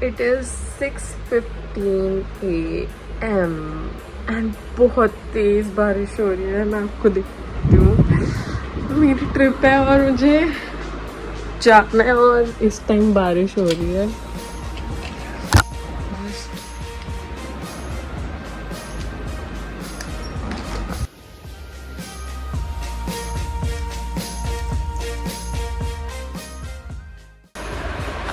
It is 6:15 AM and बहुत तेज़ बारिश हो रही है. मैं आपको दिखाती हूँ. मेरी ट्रिप है और मुझे जाना है और इस टाइम बारिश हो रही है.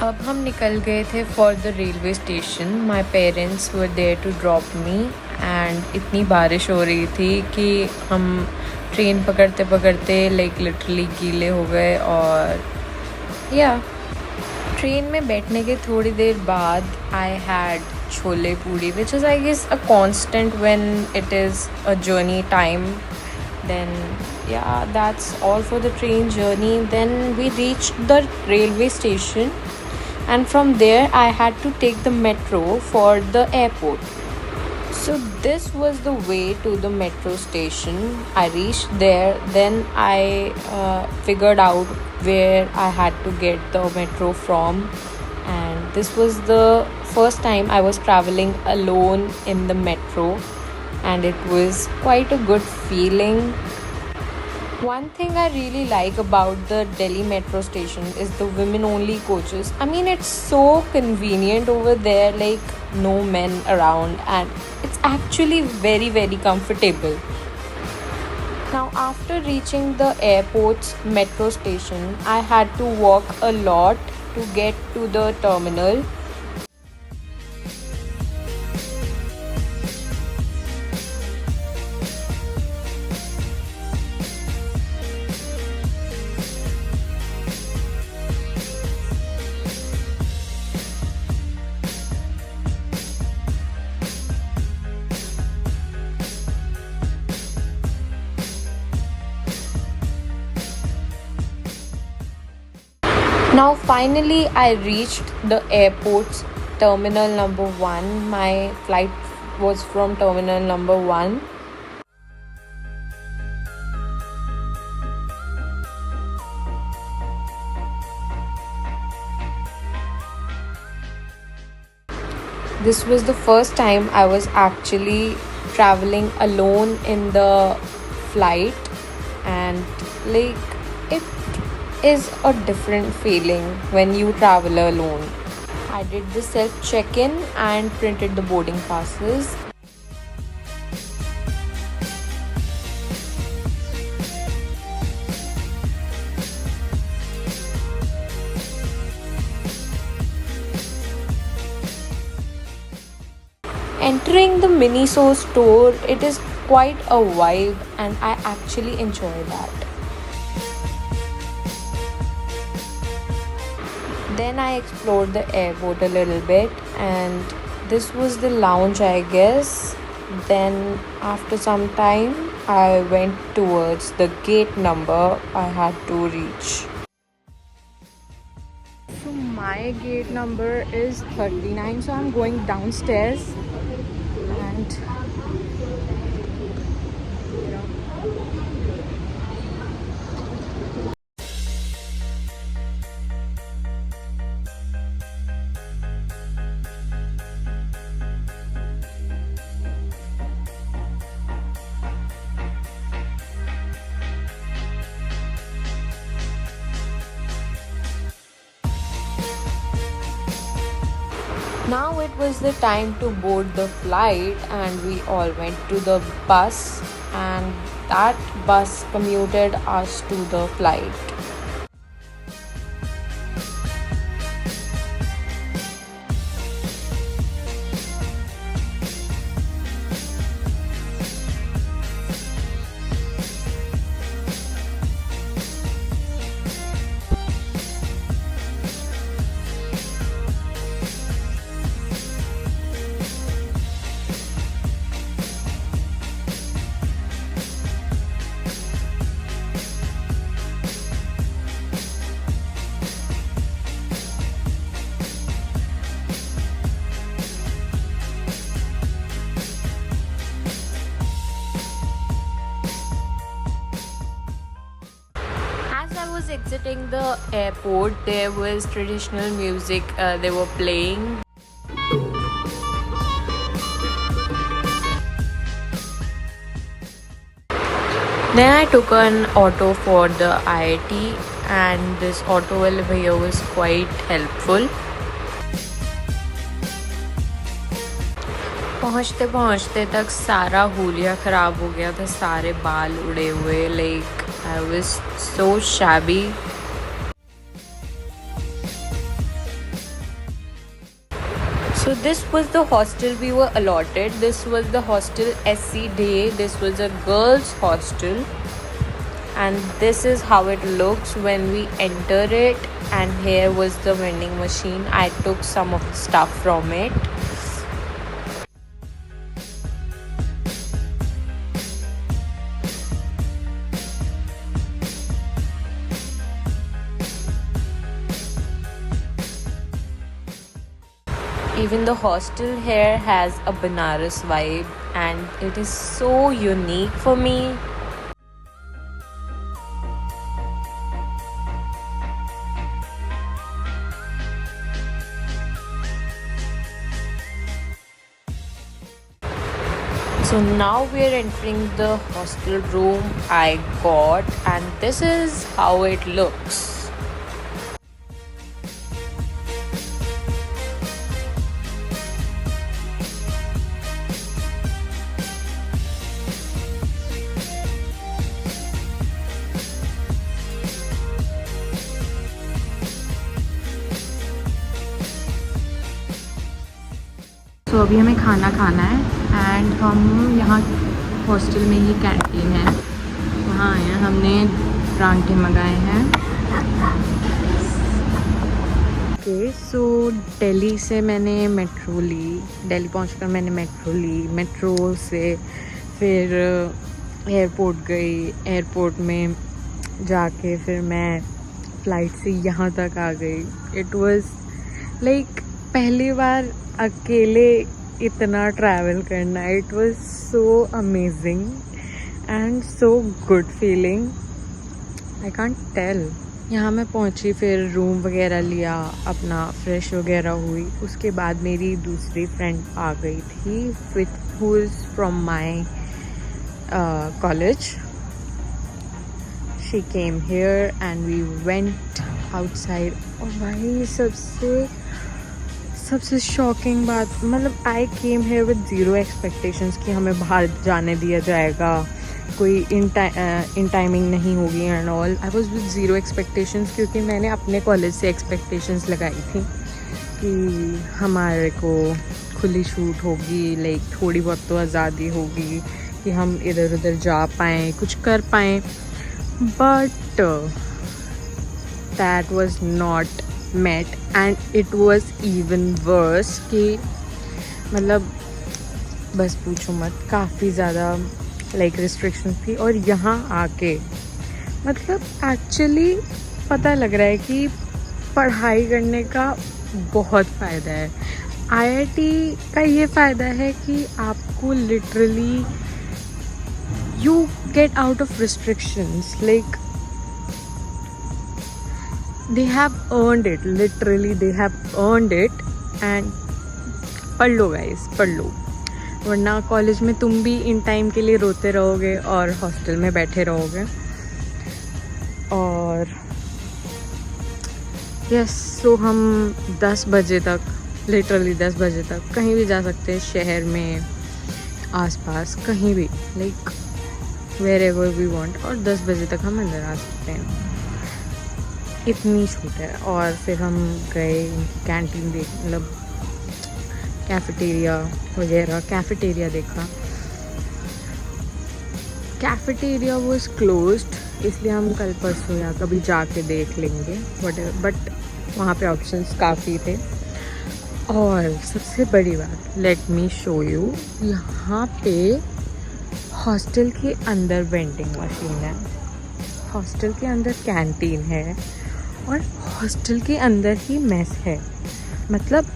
अब हम निकल गए थे for the railway station. My parents were there to drop me and इतनी बारिश हो रही थी कि हम ट्रेन पकड़ते पकड़ते लाइक लिटरली गीले हो गए. और या ट्रेन में बैठने के थोड़ी देर बाद I had chole puri which is I guess a constant when it is a journey time. Then yeah, that's all for the train journey. Then we reached the railway station and from there I had to take the metro for the airport. So this was the way to the metro station. I reached there, then I figured out where I had to get the metro from, and this was the first time I was traveling alone in the metro, and it was quite a good feeling. One thing I really like about the Delhi metro station is the women only coaches. I mean, it's so convenient over there, like no men around, and it's actually very very comfortable. Now after reaching the airport's metro station, I had to walk a lot to get to the terminal. Now finally I reached the airport's terminal number 1. My flight was from terminal number 1. This was the first time I was actually traveling alone in the flight, and like it is a different feeling when you travel alone. I did the self check-in and printed the boarding passes. Entering the Miniso store, it is quite a vibe and I actually enjoy that. Then I explored the airport a little bit, and this was the lounge, I guess. Then after some time I went towards the gate number I had to reach. So my gate number is 39, so I'm going downstairs and now it was the time to board the flight, and we all went to the bus, and that bus commuted us to the flight. Exiting the airport, there was traditional music they were playing. Then I took an auto for the IIT and this auto wale bhaiya was quite helpful. पहुँचते पहुँचते तक सारा हुलिया ख़राब हो गया था, सारे बाल उड़े हुए, like I was so shabby. So this was the hostel we were allotted. This was the hostel SC Day. This was a girls' hostel. And this is how it looks when we enter it. And here was the vending machine. I took some of the stuff from it. Even the hostel here has a Banaras vibe and it is so unique for me. So now we are entering the hostel room I got and this is how it looks. तो अभी हमें खाना खाना है and हम यहाँ hostel में ही canteen है, वहाँ आए हैं। हमने परांठे मंगाए हैं। ओके, सो दिल्ली से मैंने मेट्रो ली, दिल्ली पहुँचकर मैंने मेट्रो ली, मेट्रो से फिर एयरपोर्ट गई, एयरपोर्ट में जाके फिर मैं फ़्लाइट से यहाँ तक आ गई। इट वाज लाइक पहली बार अकेले इतना ट्रैवल करना। It was so amazing and so good feeling, I can't tell. यहाँ मैं पहुँची, फिर रूम वगैरह लिया, अपना फ्रेश वगैरह हुई। उसके बाद मेरी दूसरी फ्रेंड आ गई थी with who is from my college. She came here and we went outside. और भाई सबसे शॉकिंग बात, मतलब I came here with zero expectations कि हमें बाहर जाने दिया जाएगा, कोई इन टाइमिंग नहीं होगी and all. I was with zero expectations क्योंकि मैंने अपने कॉलेज से एक्सपेक्टेशंस लगाई थी कि हमारे को खुली छूट होगी, लाइक थोड़ी बहुत तो आज़ादी होगी कि हम इधर उधर जा पाएँ, कुछ कर पाएँ। But that was not met and it was even worse कि मतलब बस पूछो मत, काफ़ी ज़्यादा लाइक रिस्ट्रिक्शंस थी। और यहाँ आके मतलब एक्चुअली पता लग रहा है कि पढ़ाई करने का बहुत फ़ायदा है। आईआईटी का ये फ़ायदा है कि आपको literally you get out of restrictions, like they have earned it, literally they have earned it। and पढ़ लो गाइस, पढ़ लो, वरना कॉलेज में तुम भी इन टाइम के लिए रोते रहोगे और हॉस्टल में बैठे रहोगे। और यस, सो हम 10 बजे तक, लिटरली 10 बजे तक कहीं भी जा सकते हैं, शहर में, आसपास कहीं भी, like wherever we want. और 10 बजे तक हम अंदर आ सकते हैं, इतनी छूट है। और फिर हम गए कैंटीन देख, मतलब कैफ़ेटेरिया वगैरह, कैफ़ेटेरिया देखा। कैफ़ेटेरिया वाज क्लोज्ड, इसलिए हम कल परसों या कभी जाके देख लेंगे व्हाटएवर, बट वहाँ पे ऑप्शंस काफ़ी थे। और सबसे बड़ी बात, लेट मी शो यू, यहाँ पे हॉस्टल के अंदर वेंडिंग मशीन है, हॉस्टल के अंदर कैंटीन है और हॉस्टल के अंदर ही मेस है। मतलब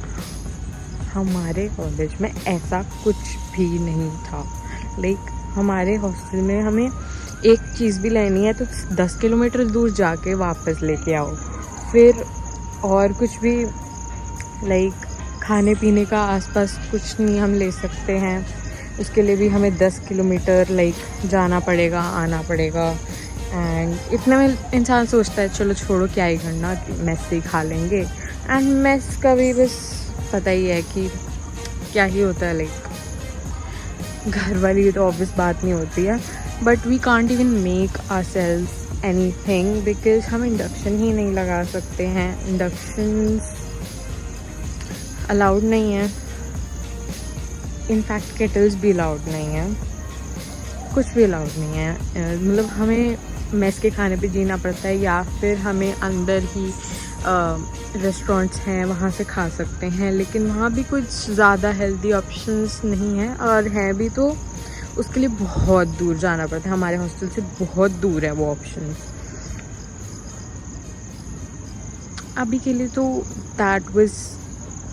हमारे कॉलेज में ऐसा कुछ भी नहीं था। लाइक हमारे हॉस्टल में हमें एक चीज़ भी लेनी है तो 10 किलोमीटर दूर जाके वापस लेके आओ। फिर और कुछ भी लाइक खाने पीने का आसपास कुछ नहीं हम ले सकते हैं। उसके लिए भी हमें 10 किलोमीटर लाइक जाना पड़ेगा, आना पड़ेगा। एंड इतने में इंसान सोचता है चलो छोड़ो क्या ही करना, मेस से ही खा लेंगे। एंड मेस का भी बस पता ही है कि क्या ही होता है, लाइक घर वाली तो ऑब्वियस बात नहीं होती है। But we can't even make ourselves anything because हम इंडक्शन ही नहीं लगा सकते हैं। इंडक्शन अलाउड नहीं है, इनफैक्ट केटल्स भी अलाउड नहीं है, कुछ भी अलाउड नहीं है। मतलब हमें मेस के खाने पे जीना पड़ता है, या फिर हमें अंदर ही रेस्टोरेंट्स हैं वहाँ से खा सकते हैं, लेकिन वहाँ भी कुछ ज़्यादा हेल्दी ऑप्शंस नहीं है, और है भी तो उसके लिए बहुत दूर जाना पड़ता है। हमारे हॉस्टल से बहुत दूर है वो ऑप्शन। अभी के लिए तो दैट वाज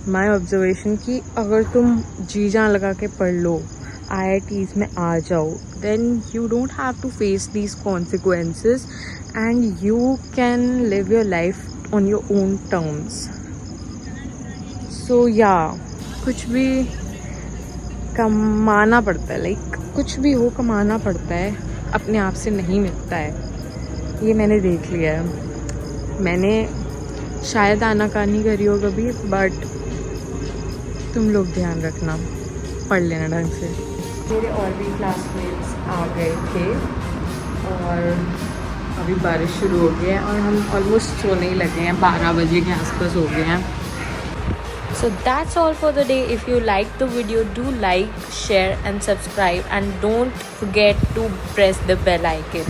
माय ऑब्जर्वेशन कि अगर तुम जी जान लगा के पढ़ लो, IITs में आ जाओ, then you don't have to face these consequences and you can live your life on your own terms. So yeah, कुछ भी कमाना पड़ता है, लाइक कुछ भी हो कमाना पड़ता है, अपने आप से नहीं मिलता है। ये मैंने देख लिया है। मैंने शायद आनाकानी करी हो कभी, बट तुम लोग ध्यान रखना, पढ़ लेना ढंग से। मेरे और भी क्लासमेट्स आ गए थे और अभी बारिश शुरू हो गई है और हम ऑलमोस्ट सोने ही लगे हैं, 12 बजे के आसपास हो गए हैं। So that's all for the day. If you like the video, do like, share and subscribe, and don't forget to press the bell icon.